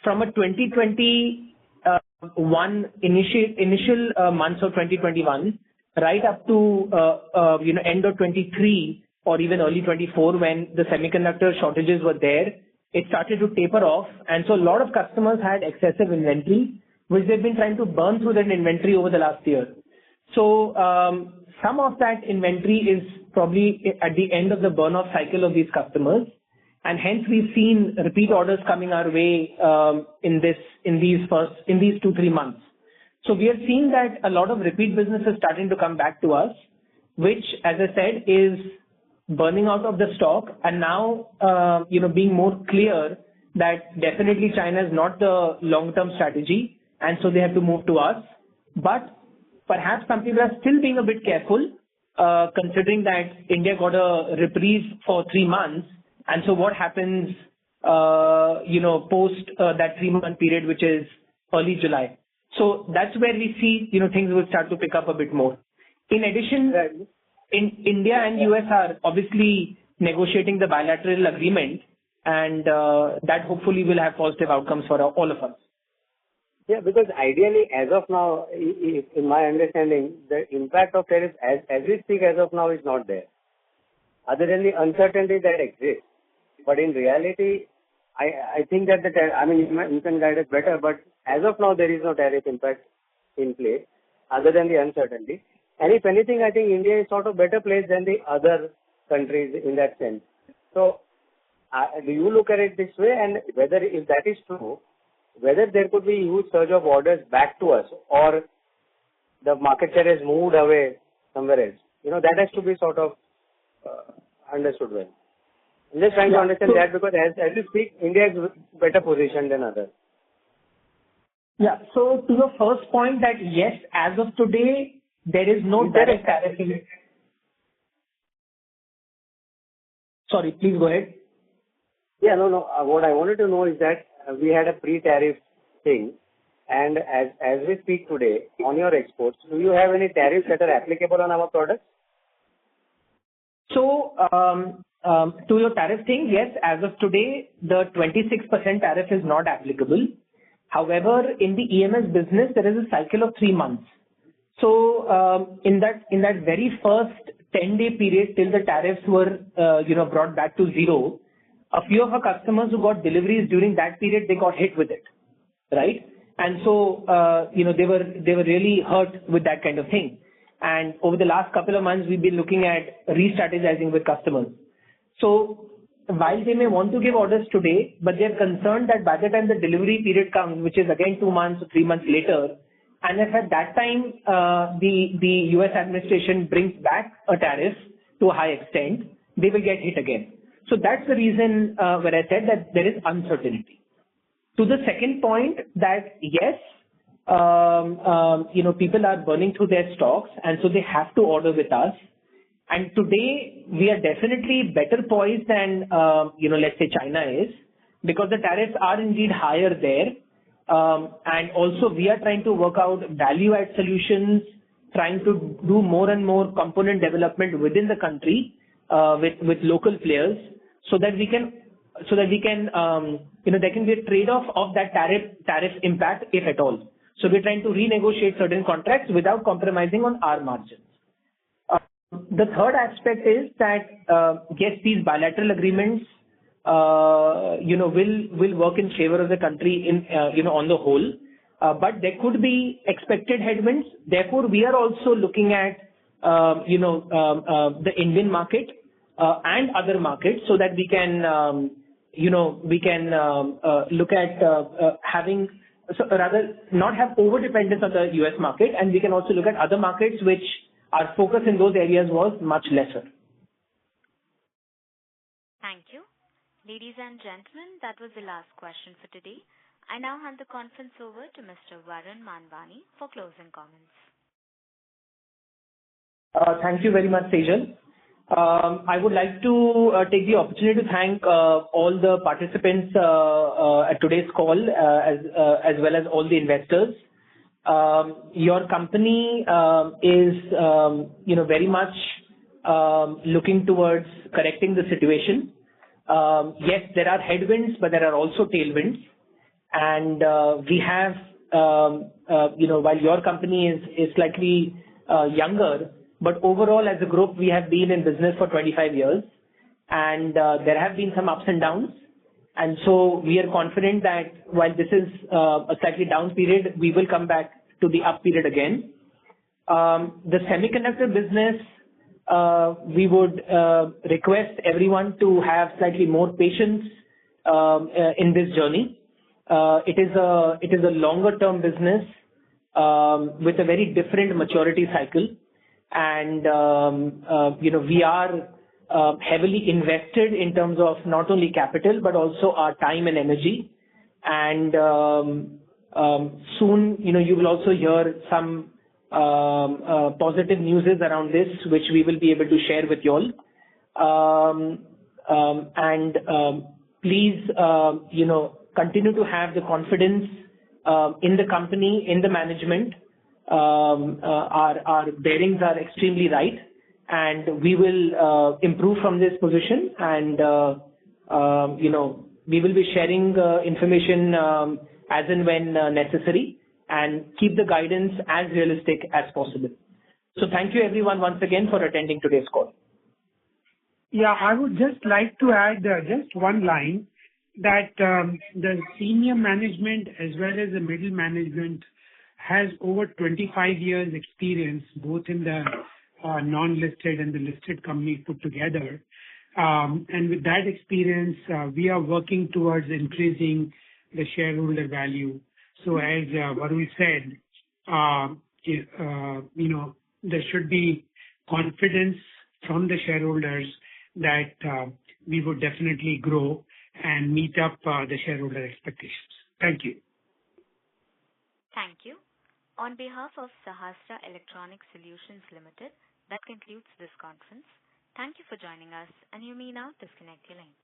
from a 2021 initial months of 2021 right up to end of 23 or even early 24, when the semiconductor shortages were there, it started to taper off, and so a lot of customers had excessive inventory, which they've been trying to burn through that inventory over the last year. So some of that inventory is probably at the end of the burn-off cycle of these customers, and hence we've seen repeat orders coming our way in these 2-3 months. So we are seeing that a lot of repeat business is starting to come back to us, which, as I said, is burning out of the stock, and now being more clear that definitely China is not the long-term strategy, and so they have to move to us. But perhaps some people are still being a bit careful, considering that India got a reprieve for 3 months, and so what happens post that 3-month period, which is early July. So that's where we see things will start to pick up a bit more. In addition, in India and US are obviously negotiating the bilateral agreement, and that hopefully will have positive outcomes for all of us. Yeah, because ideally, as of now, in my understanding, the impact of tariffs as we speak as of now is not there, other than the uncertainty that exists. But in reality, I think that you can guide us better, but as of now, there is no tariff impact in place, other than the uncertainty. And if anything, I think India is sort of better placed than the other countries in that sense. So, do you look at it this way? And whether, if that is true, whether there could be a huge surge of orders back to us, or the market share has moved away somewhere else, that has to be sort of understood well. I'm just trying to understand that, because as you speak, India is better positioned than others. Yeah. So to your first point, that yes, as of today, there is no direct tariff. Sorry, please go ahead. Yeah, no. What I wanted to know is that we had a pre-tariff thing, and as we speak today, on your exports, do you have any tariffs that are applicable on our products? So, to your tariff thing, yes, as of today, the 26% tariff is not applicable. However, in the EMS business, there is a cycle of 3 months. So, in that very first 10-day period till the tariffs were, brought back to zero, a few of our customers who got deliveries during that period, they got hit with it, right? And so, they were really hurt with that kind of thing. And over the last couple of months, we've been looking at re-strategizing with customers. So, while they may want to give orders today, but they're concerned that by the time the delivery period comes, which is again 2 months or 3 months later, and if at that time the US administration brings back a tariff to a high extent, they will get hit again. So that's the reason where I said that there is uncertainty. To the second point, that yes, people are burning through their stocks, and so they have to order with us. And today we are definitely better poised than let's say China is, because the tariffs are indeed higher there. And also we are trying to work out value add solutions, trying to do more and more component development within the country with local players, so that we can there can be a trade-off of that tariff impact, if at all. So we're trying to renegotiate certain contracts without compromising on our margins. The third aspect is that yes, these bilateral agreements will work in favor of the country on the whole, but there could be expected headwinds. Therefore, we are also looking at the Indian market and other markets, so that we can look at having, so rather not have over dependence on the US market, and we can also look at other markets which our focus in those areas was much lesser. Thank you. Ladies and gentlemen, that was the last question for today. I now hand the conference over to Mr. Varun Manwani for closing comments. Thank you very much, Sejal. I would like to take the opportunity to thank all the participants at today's call, as well as all the investors. Your company is very much looking towards correcting the situation. Yes, there are headwinds, but there are also tailwinds. And we have, while your company is slightly younger, but overall as a group, we have been in business for 25 years. And there have been some ups and downs. And so we are confident that while this is a slightly down period, we will come back to the up period again. The semiconductor business, we would request everyone to have slightly more patience in this journey. It is a longer term business with a very different maturity cycle. And we are heavily invested in terms of not only capital, but also our time and energy. And soon, you will also hear some positive news around this, which we will be able to share with you all. Please, continue to have the confidence in the company, in the management. Our bearings are extremely right, and we will improve from this position. And we will be sharing information as and when necessary, and keep the guidance as realistic as possible. So thank you everyone once again for attending today's call. Yeah, I would just like to add just one line, that the senior management as well as the middle management has over 25 years experience, both in the non-listed and the listed company put together. And with that experience, we are working towards increasing the shareholder value. So as Varun said, there should be confidence from the shareholders that we would definitely grow and meet up the shareholder expectations. Thank you. Thank you. On behalf of Sahasra Electronic Solutions Limited, that concludes this conference. Thank you for joining us, and you may now disconnect your line.